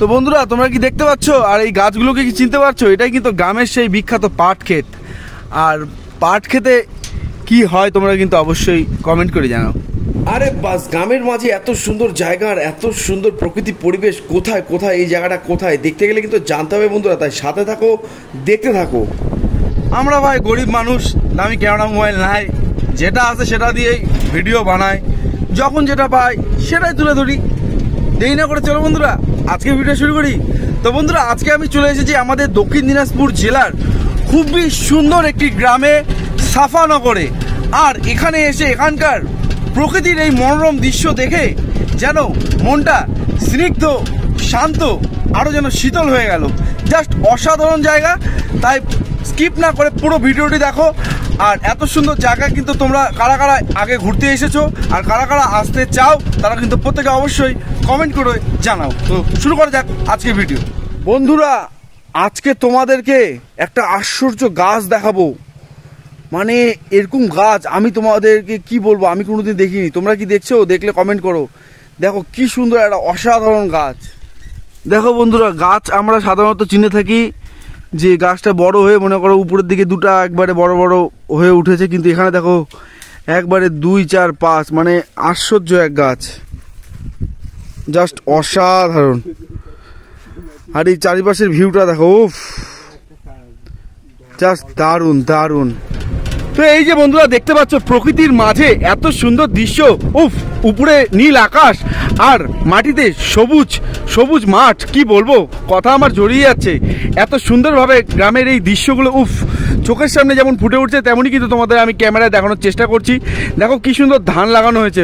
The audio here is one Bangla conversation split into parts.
তো বন্ধুরা তোমরা কি দেখতে পাচ্ছ আর এই গাছগুলোকে কি চিনতে পারছো? এটাই কিন্তু গ্রামের সেই বিখ্যাত পাট ক্ষেত। আর পাট খেতে কি হয় তোমরা কিন্তু অবশ্যই কমেন্ট করে জানাও। আরে বাস, গ্রামের মাঝে এত সুন্দর জায়গা আর এত সুন্দর প্রকৃতি পরিবেশ, কোথায় কোথায় এই জায়গাটা কোথায় দেখতে গেলে কিন্তু জানতে হবে বন্ধুরা, তাই সাথে থাকো, দেখতে থাকো। আমরা ভাই গরিব মানুষ, দামি ক্যামেরা মোবাইল নাই, যেটা আছে সেটা দিয়েই ভিডিও বানাই, যখন যেটা পাই সেটাই তুলে ধরি। দেরি না করে চলো বন্ধুরা আজকে ভিডিও শুরু করি। তো বন্ধুরা আজকে আমি চলে এসেছি আমাদের দক্ষিণ দিনাজপুর জেলার খুবই সুন্দর একটি গ্রামে, সাফানগরে। আর এখানে এসে এখানকার প্রকৃতির এই মনোরম দৃশ্য দেখে যেন মনটা স্নিগ্ধ, শান্ত, আরও যেন শীতল হয়ে গেল। জাস্ট অসাধারণ জায়গা, তাই স্কিপ না করে পুরো ভিডিওটি দেখো। আর এত সুন্দর জায়গা কিন্তু তোমরা কারা কারা আগে ঘুরতে এসেছো আর কারা কারা আসতে চাও তারা কিন্তু প্রত্যেকে অবশ্যই কমেন্ট করে জানাও। তো শুরু করা যাক আজকে ভিডিও। বন্ধুরা আজকে তোমাদেরকে একটা আশ্চর্য গাছ দেখাবো। মানে এরকম গাছ আমি তোমাদেরকে কি বলবো, আমি কোনোদিন দেখিনি। তোমরা কি দেখছো? দেখলে কমেন্ট করো। দেখো কি সুন্দর একটা অসাধারণ গাছ। দেখো বন্ধুরা, গাছ আমরা সাধারণত চিনে থাকি যে গাছটা বড় হয়ে মনে করো উপরের দিকে দুটো একবারে বড় বড় হয়ে উঠেছে, কিন্তু এখানে দেখো একবারে 2, 4, 5, মানে আশ্চর্য এক গাছ, জাস্ট অসাধারণ। আর এই চারিপাশের ভিউটা দেখো, উফ, জাস্ট দারুণ দারুণ। তো এই যে বন্ধুরা দেখতে পাচ্ছ প্রকৃতির মাঝে এত সুন্দর দৃশ্য, উফ, উপরে নীল আকাশ আর মাটিতে সবুজ সবুজ মাঠ, কি বলবো, কথা আমার জড়িয়ে যাচ্ছে। এত সুন্দরভাবে গ্রামের এই দৃশ্যগুলো, উফ, চোখের সামনে যেমন ফুটে উঠছে তেমনই কিন্তু তোমাদের আমি ক্যামেরায় দেখানোর চেষ্টা করছি। দেখো কি সুন্দর ধান লাগানো হয়েছে,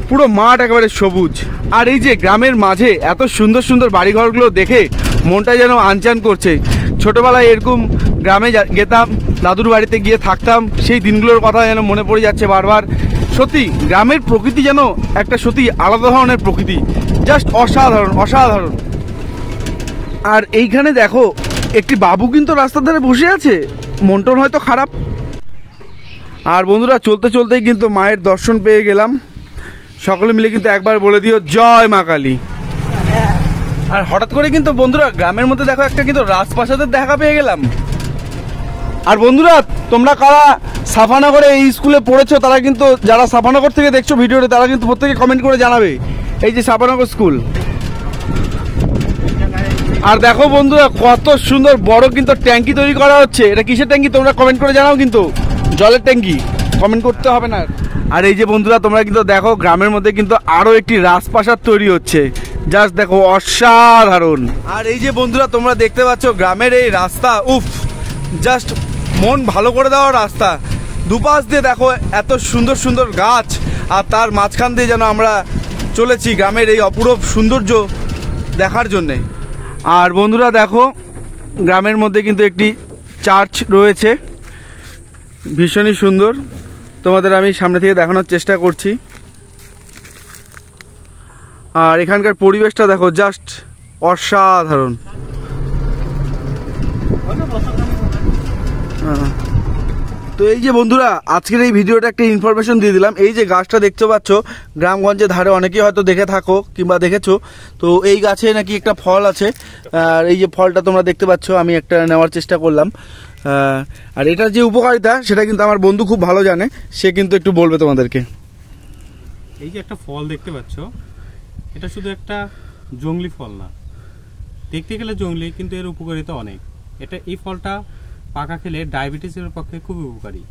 পুরো মাঠ একেবারে সবুজ। আর এই যে গ্রামের মাঝে এত সুন্দর সুন্দর বাড়িঘরগুলো দেখে মনটা যেন আনচান করছে। ছোটবেলায় এরকম গ্রামে যেতাম, দাদুর বাড়িতে গিয়ে থাকতাম, সেই দিনগুলোর কথা যেন মনে পড়ে যাচ্ছে বারবার। সত্যি গ্রামের প্রকৃতি যেন একটা সত্যি আলাদা ধরনের প্রকৃতি, জাস্ট অসাধারণ অসাধারণ। আর এইখানে দেখো একটি বাবু কিন্তু রাস্তার ধারে বসে আছে, মনটন হয়তো খারাপ। আর বন্ধুরা চলতে চলতেই কিন্তু মায়ের দর্শন পেয়ে গেলাম। সকলে মিলে কিন্তু একবার বলে দিও জয় মা কালী। আর হঠাৎ করে কিন্তু বন্ধুরা গ্রামের মধ্যে দেখো একটা কিন্তু রাজপ্রাসাদের দেখা পেয়ে গেলাম। আর বন্ধুরা তোমরা কারা সাফানগরে এই স্কুলে পড়েছো তারা কিন্তু, যারা সাফানগর থেকে দেখছো ভিডিওটা, তারা কিন্তু প্রত্যেকে কমেন্ট করে জানাবে। এই যে সাফানগর স্কুল। আর দেখো বন্ধুরা কত সুন্দর বড় কিন্তু ট্যাঙ্কি তৈরি করা হচ্ছে। এটা কিসের ট্যাঙ্কি তোমরা কমেন্ট করে জানাও, কিন্তু জলের ট্যাঙ্কি, কমেন্ট করতে হবে না। আর এই যে বন্ধুরা তোমরা কিন্তু দেখো গ্রামের মধ্যে কিন্তু আরো একটি রাজপ্রাসাদ তৈরি হচ্ছে, জাস্ট দেখো অসাধারণ। আর এই যে বন্ধুরা তোমরা দেখতে পাচ্ছ গ্রামের এই রাস্তা, উফ, জাস্ট মন ভালো করে দেওয়া রাস্তা। দুপাশ দিয়ে দেখো এত সুন্দর সুন্দর গাছ, আর তার মাঝখান দিয়ে যেন আমরা চলেছি গ্রামের এই অপূরব সৌন্দর্য দেখার জন্যে। আর বন্ধুরা দেখো গ্রামের মধ্যে কিন্তু একটি চার্চ রয়েছে, ভীষণই সুন্দর। তোমাদের আমি সামনে থেকে দেখানোর চেষ্টা করছি। আর এখানকার পরিবেশটা দেখো, জাস্ট অসাধারণ। তো এই যে বন্ধুরা আজকের এই ভিডিওটা একটা ইনফরমেশন দিয়ে দিলাম। এই যে গাছটা দেখতে পাচ্ছ গ্রামগঞ্জের ধারে অনেকেই হয়তো দেখে থাকো কিংবা দেখেছো, তো এই গাছে নাকি একটা ফল আছে। আর এই যে ফলটা তোমরা দেখতে পাচ্ছ, আমি একটা নেওয়ার চেষ্টা করলাম। আর এটার যে উপকারিতা সেটা কিন্তু আমার বন্ধু খুব ভালো জানে, সে কিন্তু একটু বলবে তোমাদেরকে। এই যে একটা ফল দেখতে পাচ্ছ, এটা শুধু একটা জংলি ফল না, দেখতে গেলে জংলি, কিন্তু এর উপকারিতা অনেক। এই ফলটা পাকা খেলে ডায়াবেটিসের পক্ষে খুব উপকারী।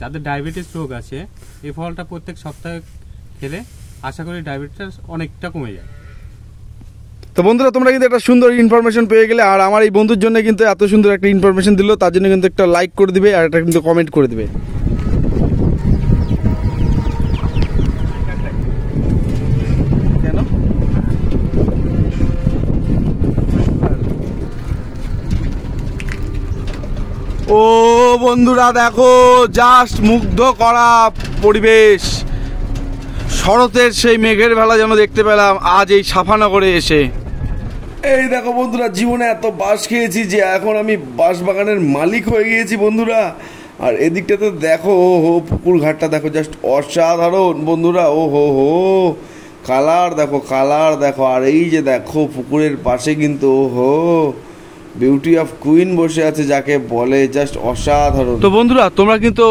যাদের ডায়াবেটিস রোগ আছে এই ফলটা প্রত্যেক সপ্তাহে খেলে আশা করি ডায়াবেটিস অনেকটা কমে যায়। তো বন্ধুরা তোমরা কিন্তু একটা সুন্দর ইনফরমেশন পেয়ে গেলে। আর আমার এই বন্ধুর জন্য কিন্তু এত সুন্দর একটা ইনফরমেশন দিল, তার জন্য কিন্তু একটা লাইক করে দিবে আর একটা কিন্তু কমেন্ট করে দিবে। কেন? ও বন্ধুরা দেখো জাস্ট মুগ্ধ করা পরিবেশ, শরতের সেই মেঘের বেলা যেন দেখতে পেলাম আজ এই সাফানগরে এসে। এই দেখো বন্ধুরা, জীবনে এত বাঁশ খেয়েছি যে এখন আমি বাঁশ বাগানের মালিক হয়ে গিয়েছি বন্ধুরা। আর এদিকটাতে দেখো, ও হো পুকুর ঘাটটা দেখো, জাস্ট অসাধারণ বন্ধুরা। ও হো হো, কালার দেখো, আর এই যে দেখো পুকুরের পাশে কিন্তু ওহো বিউটি অফ কুইন বসে আছে যাকে বলে, জাস্ট অসাধারণ। তো বন্ধুরা তোমরা কিন্তু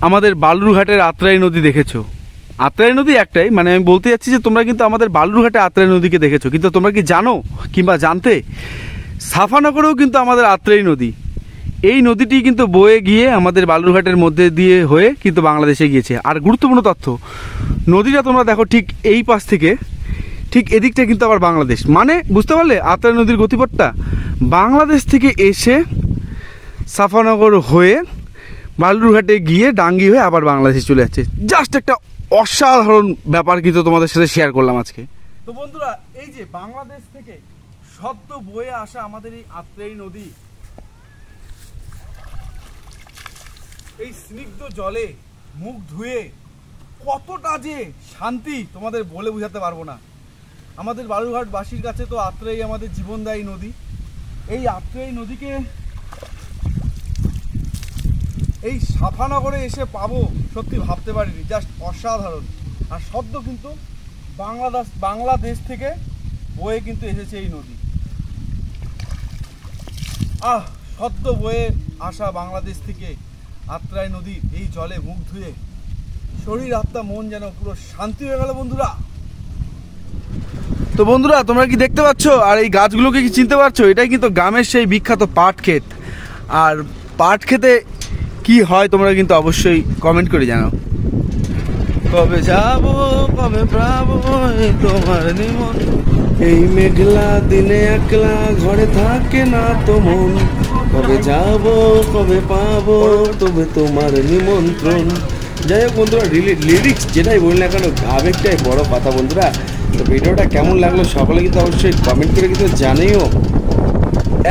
আমাদের বালুরঘাটের আত্রাই নদী দেখেছো। আত্রাই নদী একটাই, মানে আমি বলতে যাচ্ছি যে তোমরা কিন্তু আমাদের বালুরঘাটে আত্রাই নদীকে দেখেছো, কিন্তু তোমরা কি জানো কিংবা জানতে সাফানগরেও কিন্তু আমাদের আত্রাই নদী, এই নদীটি কিন্তু বয়ে গিয়ে আমাদের বালুরঘাটের মধ্যে দিয়ে হয়ে কিন্তু বাংলাদেশে গিয়েছে। আর গুরুত্বপূর্ণ তথ্য, নদীটা তোমরা দেখো ঠিক এই পাশ থেকে ঠিক এদিকটা কিন্তু আবার বাংলাদেশ, মানে বুঝতে পারলে আত্রাই নদীর গতিপথটা বাংলাদেশ থেকে এসে সাফানগর হয়ে বালুরঘাটে গিয়ে ডাঙ্গি হয়ে আবার বাংলাদেশে চলে যাচ্ছে। জাস্ট একটা অসাধারণ ব্যাপার কিন্তু তোমাদের সাথে শেয়ার করলাম আজকে। তো বন্ধুরা এই যে বাংলাদেশ থেকে সদ্য বয়ে আসা আমাদের এই আত্রাই নদী, এই স্নিগ্ধ জলে মুখ ধুয়ে কতটা যে শান্তি তোমাদের বলে বোঝাতে পারবো না। আমাদের বালুরঘাটবাসীর কাছে তো আত্রাই আমাদের জীবনদায়ী নদী। এই আত্রাই নদীকে এই সাফানগরে এসে পাবো সত্যি ভাবতে পারিনি, জাস্ট অসাধারণ। আর সদ্য কিন্তু বাংলাদেশ থেকে বয়ে কিন্তু এসেছে এই নদী। সদ্য বয়ে আসা বাংলাদেশ থেকে আত্রাই নদী এই জলে মুখ ধুয়ে শরীর আত্মা মন যেন পুরো শান্তি হয়ে গেল বন্ধুরা। তো বন্ধুরা তোমরা কি দেখতে পাচ্ছ, আর এই গাছগুলোকে কি চিনতে পারছো? এটাই কিন্তু গ্রামের সেই বিখ্যাত পাট ক্ষেত। আর পাট খেতে কি হয় তোমরা কিন্তু অবশ্যই কমেন্ট করে জানাও। কবে যাব কবে পাবো তোমার নিমন, এই মেঘলা দিনে একলা ঘরে থাকে না তো মন, কবে যাব কবে পাবো তবে তোমার নিমন্ত্রণ। যাই হোক বন্ধুরা, লিরিক্স যেটাই বলি না কেন আবেগটাই বড় কথা বন্ধুরা। তো ভিডিওটা কেমন লাগলো সকলে কিন্তু অবশ্যই কমেন্ট করে কিন্তু জানিও।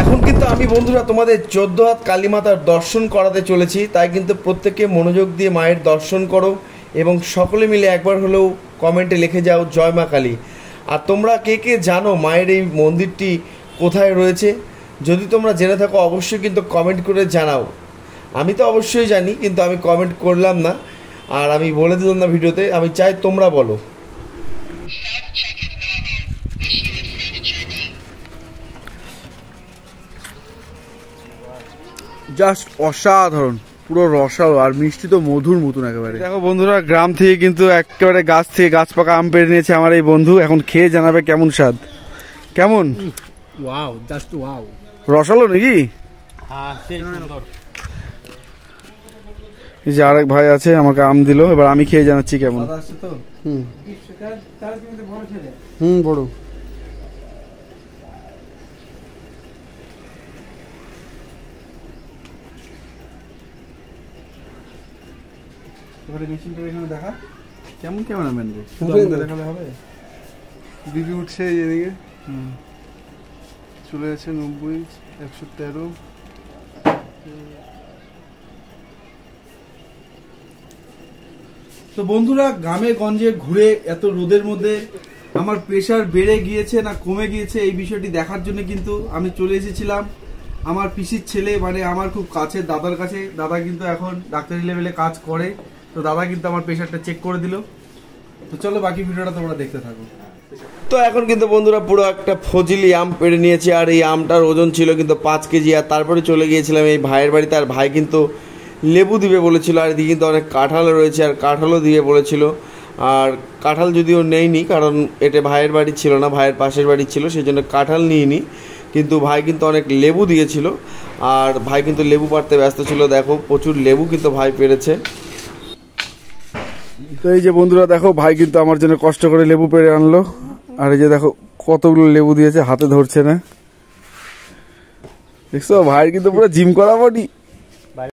এখন কিন্তু আমি বন্ধুরা তোমাদের 14 হাত কালী মাতার দর্শন করাতে চলেছি, তাই কিন্তু প্রত্যেকে মনোযোগ দিয়ে মায়ের দর্শন করো এবং সকলে মিলে একবার হলেও কমেন্টে লিখে যাও জয় মা কালী। আর তোমরা কে কে জানো মায়ের এই মন্দিরটি কোথায় রয়েছে, যদি তোমরা জেনে থাকো অবশ্যই কিন্তু কমেন্ট করে জানাও। আমি তো অবশ্যই জানি, কিন্তু আমি কমেন্ট করলাম না আর আমি বলে দিলাম না ভিডিওতে, আমি চাই তোমরা বলো। জাস্ট অসাধারণ, পুরো রসালো আর মিষ্টি তো মধুর মতন একেবারে। দেখো বন্ধুরা গ্রাম থেকে কিন্তু একেবারে গাছ থেকে গাছ পাকা আম পেড়ে নিয়েছে আমার এই বন্ধু, এখন খেয়ে জানাবে কেমন স্বাদ। কেমন? ওয়াও, জাস্ট ওয়াও, রসালো নাকি? হ্যাঁ সেই সুন্দর। এই যে আরেক ভাই আছে আমাকে আম দিল, এবার আমি খেয়ে জানাচ্ছি কেমন। বড় মেশিনটা এখানে দেখা কেমন ক্যামেরাম্যান রে, দেখালে হবে? বিপি উঠছে এদিকে, চলে যাচ্ছে 90, 113। তো বন্ধুরা গ্রামে গঞ্জে ঘুরে এত রোদের মধ্যে আমার প্রেশার বেড়ে গিয়েছে না কমে গিয়েছে এই বিষয়টি দেখার জন্য কিন্তু আমি চলে এসেছিলাম আমার পিসির ছেলে, মানে আমার খুব কাছের দাদার কাছে। দাদা কিন্তু এখন ডাক্তারি লেভেলে কাজ করে, তো দাদা কিন্তু আমার প্রেশারটা চেক করে দিল। তো চলো বাকি ভিডিওটা তোমরা দেখতে থাকো। তো এখন কিন্তু বন্ধুরা পুরো একটা ফজিলি আম পেড়ে নিয়েছি, আর এই আমটার ওজন ছিল কিন্তু 5 কেজি। আর তারপরে চলে গিয়েছিলাম এই ভাইয়ের বাড়িতে, আর ভাই কিন্তু লেবু দিবে বলেছিল, আর এদিকে কিন্তু অনেক কাঁঠালও রয়েছে আর কাঁঠালও দিবে বলেছিল। আর কাঁঠাল যদিও নেইনি, কারণ এটা ভাইয়ের বাড়ি ছিল না, ভাইয়ের পাশের বাড়ি ছিল, সেই জন্য কাঁঠাল নিইনি। কিন্তু ভাই কিন্তু অনেক লেবু দিয়েছিল, আর ভাই কিন্তু লেবু পাড়তে ব্যস্ত ছিল। দেখো প্রচুর লেবু কিন্তু ভাই পেড়েছে। তো এই যে বন্ধুরা দেখো ভাই কিন্তু আমার জন্য কষ্ট করে লেবু পেড়ে আনলো, আর এই যে দেখো কতগুলো লেবু দিয়েছে, হাতে ধরছে না, দেখছো ভাই কিন্তু পুরো জিম করা বডি।